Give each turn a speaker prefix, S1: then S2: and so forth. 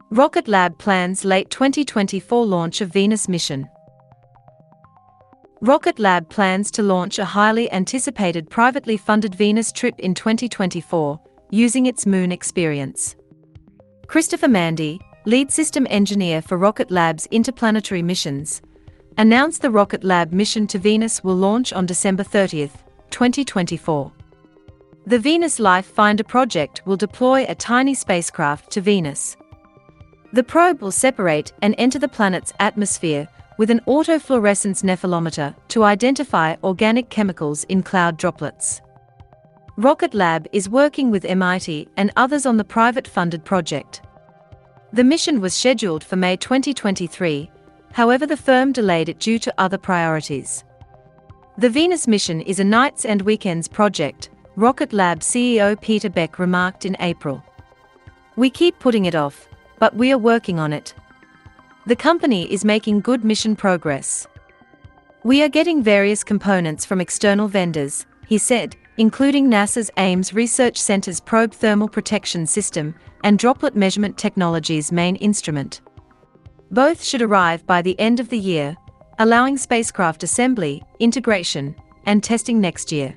S1: Rocket Lab plans late 2024 launch of Venus mission. Rocket Lab plans to launch a highly anticipated privately funded Venus trip in 2024, using its moon experience. Christopher Mandy, lead system engineer for Rocket Lab's interplanetary missions, announced the Rocket Lab mission to Venus will launch on December 30, 2024. The Venus Life Finder project will deploy a tiny spacecraft to Venus. The probe will separate and enter the planet's atmosphere with an autofluorescence nephelometer to identify organic chemicals in cloud droplets. Rocket Lab is working with MIT and others on the private-funded project. The mission was scheduled for May 2023, however the firm delayed it due to other priorities. The Venus mission is a nights and weekends project, Rocket Lab CEO Peter Beck remarked in April. "We keep putting it off, but we are working on it. The company is making good mission progress. We are getting various components from external vendors," he said, including NASA's Ames Research Center's Probe Thermal Protection System and Droplet Measurement Technology's main instrument. Both should arrive by the end of the year, allowing spacecraft assembly, integration, and testing next year.